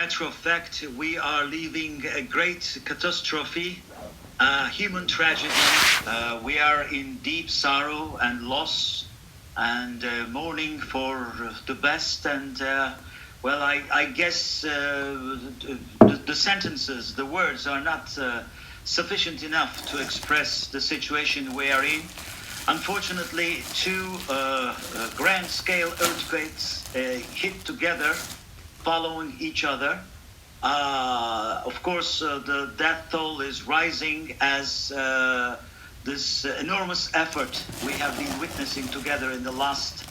Matter of fact, we are leaving a great catastrophe, human tragedy. We are in deep sorrow and loss and mourning for the best. And I guess the sentences, the words are not sufficient enough to express the situation we are in. Unfortunately, two grand-scale earthquakes hit together, following each other. Of course, the death toll is rising as this enormous effort we have been witnessing together in the last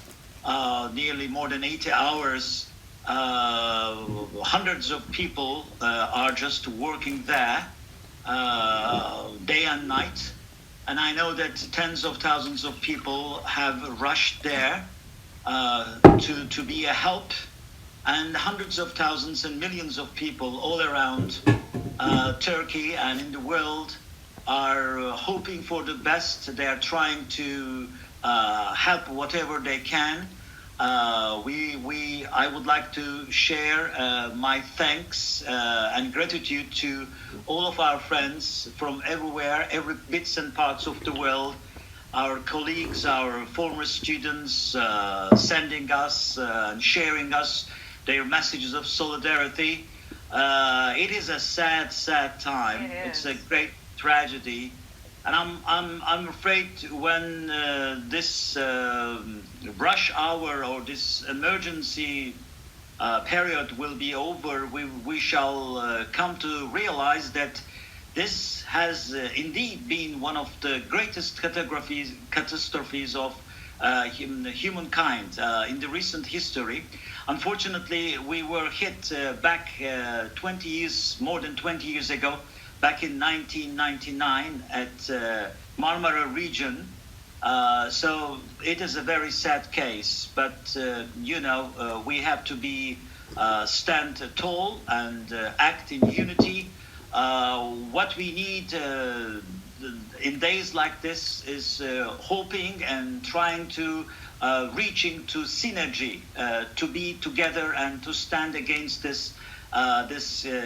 nearly more than 80 hours. Hundreds of people are just working there day and night. And I know that tens of thousands of people have rushed there to be a help. And hundreds of thousands and millions of people all around Turkey and in the world are hoping for the best. They are trying to help whatever they can. I would like to share my thanks and gratitude to all of our friends from everywhere, every bits and parts of the world. Our colleagues, our former students, sending us and sharing us their messages of solidarity. It is a sad, sad time. It's a great tragedy, and I'm afraid when this rush hour or this emergency period will be over, we shall come to realize that this has indeed been one of the greatest catastrophes of humankind in the recent history. Unfortunately, we were hit back more than 20 years ago, back in 1999 at Marmara region. So it is a very sad case, but we have to stand tall and act in unity. What we need in days like this is hoping and trying to reaching to synergy, to be together and to stand against this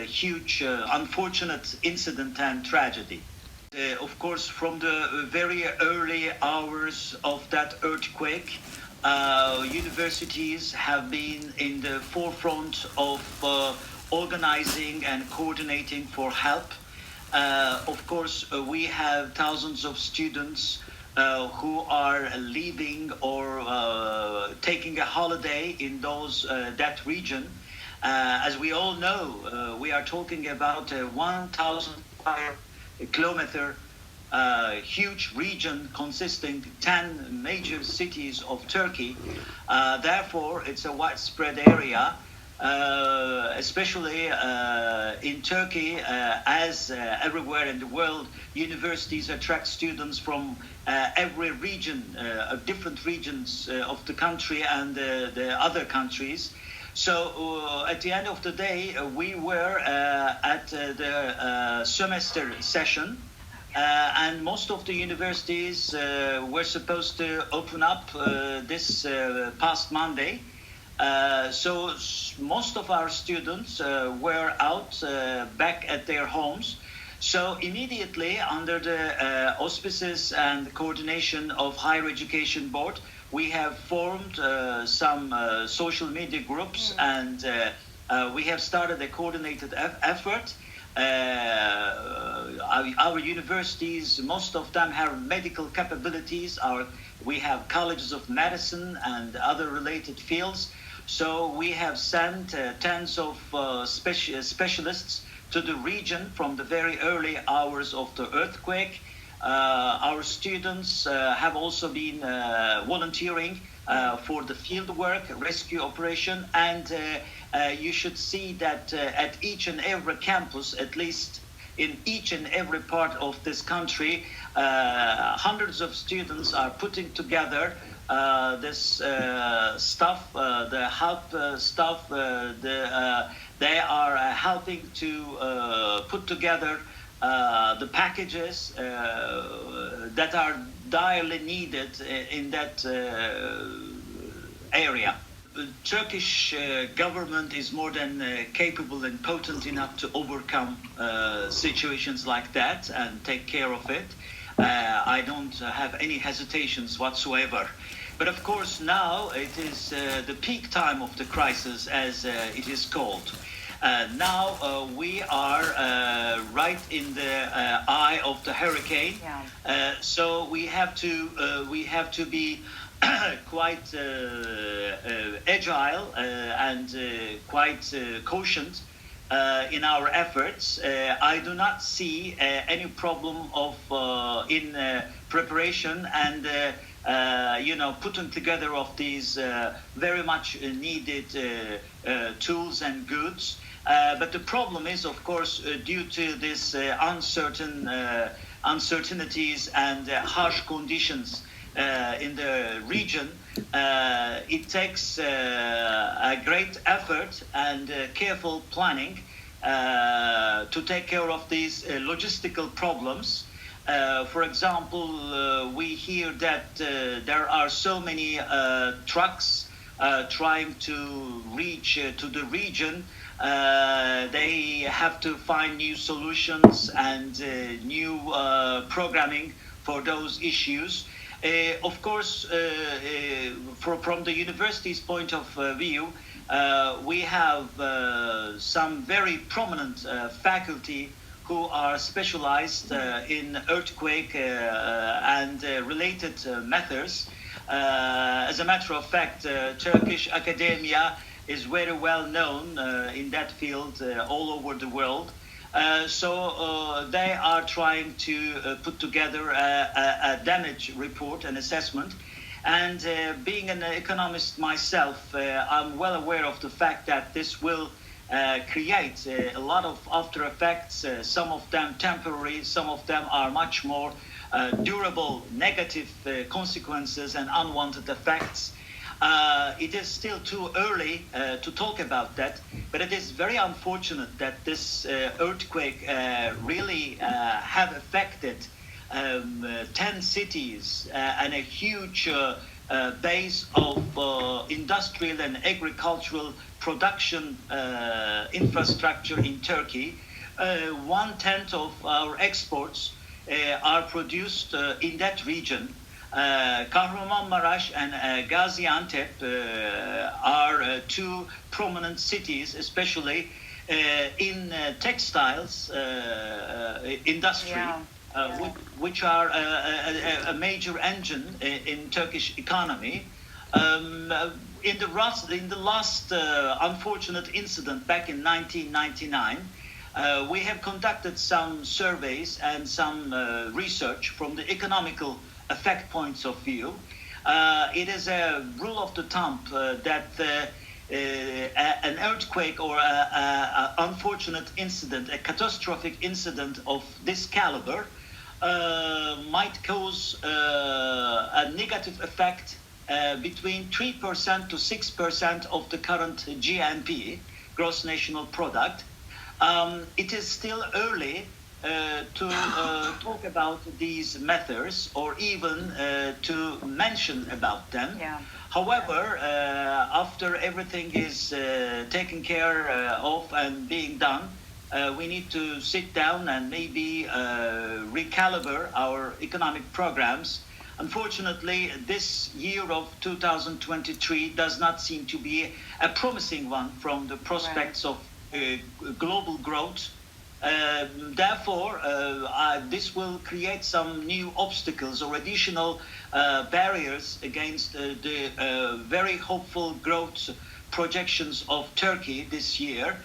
huge, unfortunate incident and tragedy. Of course, from the very early hours of that earthquake, universities have been in the forefront of organizing and coordinating for help. Of course, we have thousands of students who are leaving or taking a holiday in that region. As we all know, we are talking about a 1,000 kilometer huge region consisting 10 major cities of Turkey. Therefore, it's a widespread area. Especially in Turkey, as everywhere in the world, universities attract students from every region, different regions of the country and the other countries. So at the end of the day, we were at the semester session, and most of the universities were supposed to open up this past Monday. So most of our students were out back at their homes. So immediately, under the auspices and coordination of Higher Education Board, we have formed some social media groups, and we have started a coordinated effort. Our universities, most of them have medical capabilities. We have colleges of medicine and other related fields. So we have sent tens of specialists to the region from the very early hours of the earthquake. Our students have also been volunteering for the field work, rescue operation, and you should see that at each and every campus, at least in each and every part of this country, hundreds of students are putting together this stuff, the help stuff. They are helping to put together the packages that are direly needed in that area. Turkish government is more than capable and potent enough to overcome situations like that and take care of it. I don't have any hesitations whatsoever. But of course now it is the peak time of the crisis, as it is called. Now we are right in the eye of the hurricane. Yeah. So we have to be quite agile and quite cautioned in our efforts. I do not see any problem of in preparation and putting together of these very much needed tools and goods. But the problem is, of course, due to this uncertainties and harsh conditions in the region, it takes a great effort and careful planning to take care of these logistical problems. For example, we hear that there are so many trucks trying to reach to the region. They have to find new solutions and new programming for those issues. Of course, from the university's point of view, we have some very prominent faculty who are specialized in earthquake and related matters. As a matter of fact, Turkish academia is very well known in that field all over the world. So they are trying to put together a damage report, an assessment. And being an economist myself, I'm well aware of the fact that this will create a lot of after effects, some of them temporary, some of them are much more durable negative consequences and unwanted effects. It is still too early to talk about that, but it is very unfortunate that this earthquake really have affected 10 cities and a huge base of industrial and agricultural production infrastructure in Turkey. 1/10 of our exports are produced in that region. Kahramanmaraş and Gaziantep are two prominent cities, especially in textiles industry, which are a major engine in Turkish economy. In the last unfortunate incident back in 1999, we have conducted some surveys and some research from the economical effect points of view. It is a rule of the thumb that an earthquake or an unfortunate incident, a catastrophic incident of this caliber, might cause a negative effect between 3% to 6% of the current GNP, gross national product. It is still early to talk about these methods or even to mention about them. Yeah. However, after everything is taken care of and being done, we need to sit down and maybe recalibrate our economic programs. Unfortunately, this year of 2023 does not seem to be a promising one from the prospects of global growth. Therefore, this will create some new obstacles or additional barriers against the very hopeful growth projections of Turkey this year.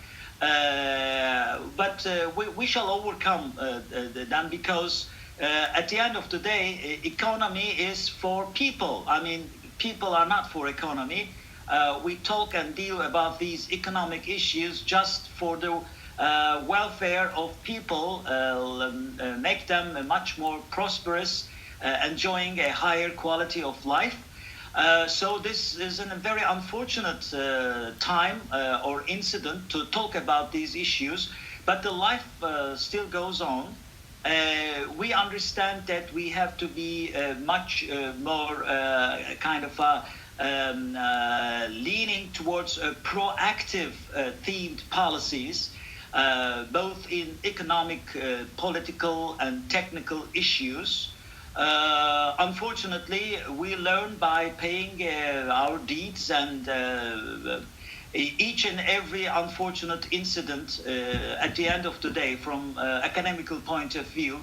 But we shall overcome them because at the end of the day, economy is for people. I mean, people are not for economy. We talk and deal about these economic issues just for the welfare of people, make them much more prosperous, enjoying a higher quality of life. So this is a very unfortunate time or incident to talk about these issues, but the life still goes on. We understand that we have to be much more kind of leaning towards proactive themed policies, both in economic, political, and technical issues. Unfortunately, we learn by paying our deeds, and each and every unfortunate incident at the end of the day, from academical point of view,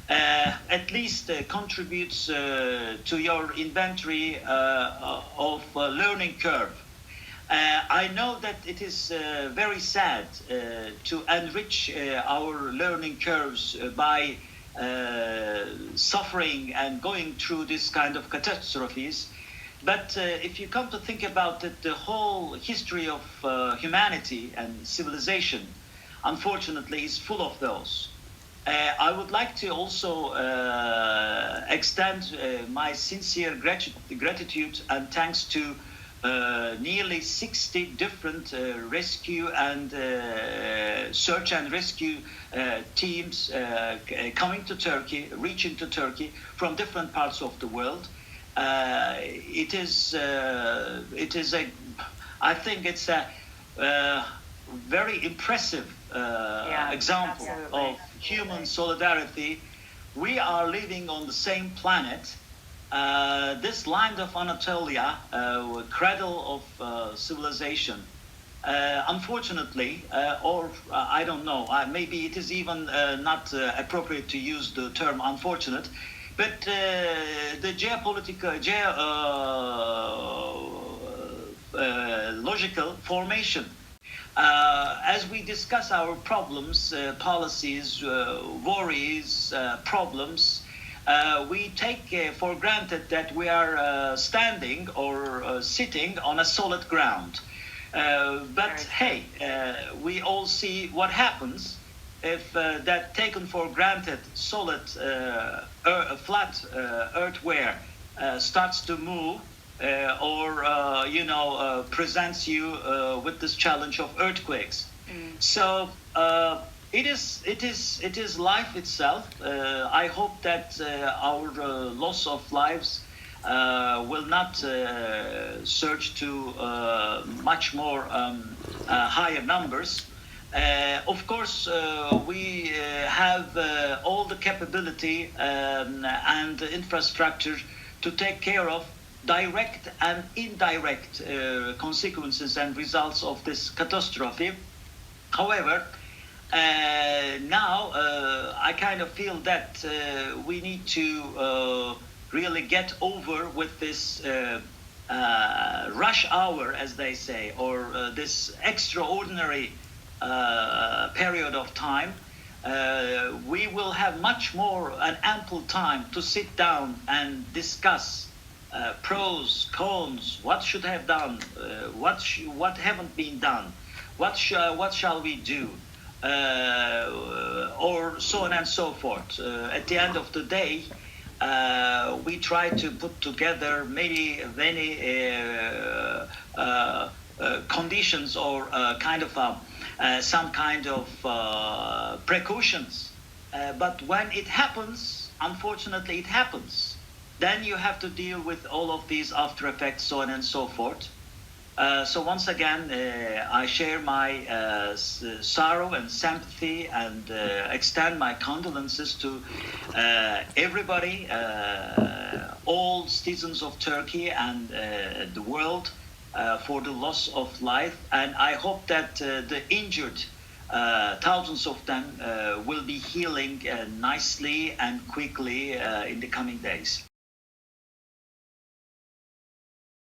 at least contributes to your inventory of learning curve. I know that it is very sad to enrich our learning curves by suffering and going through this kind of catastrophes. But if you come to think about it, the whole history of humanity and civilization, unfortunately, is full of those. I would like to also extend my sincere gratitude and thanks to nearly 60 different rescue and search and rescue teams coming to Turkey, reaching to Turkey from different parts of the world. It is a, I think it's a very impressive example of human solidarity. We are living on the same planet. This land of Anatolia, cradle of civilization, unfortunately, or I don't know, maybe it is even not appropriate to use the term unfortunate, but the geopolitical, logical formation. As we discuss our problems, policies, worries, problems, we take for granted that we are standing or sitting on a solid ground. But hey, we all see what happens if that taken for granted solid, flat earthware starts to move. Or presents you with this challenge of earthquakes. So it is life itself. I hope that our loss of lives will not surge to much more higher numbers. Of course, we have all the capability and infrastructure to take care of direct and indirect consequences and results of this catastrophe. However, now I kind of feel that we need to really get over with this rush hour, as they say, or this extraordinary period of time. We will have much more and ample time to sit down and discuss pros, cons, what should have done, what haven't been done, what shall we do, or so on and so forth. At the end of the day, we try to put together many conditions or kind of some kind of precautions. But when it happens, unfortunately, it happens. Then you have to deal with all of these after effects, so on and so forth. So once again, I share my sorrow and sympathy and extend my condolences to everybody, all citizens of Turkey and the world for the loss of life. And I hope that the injured, thousands of them, will be healing nicely and quickly in the coming days.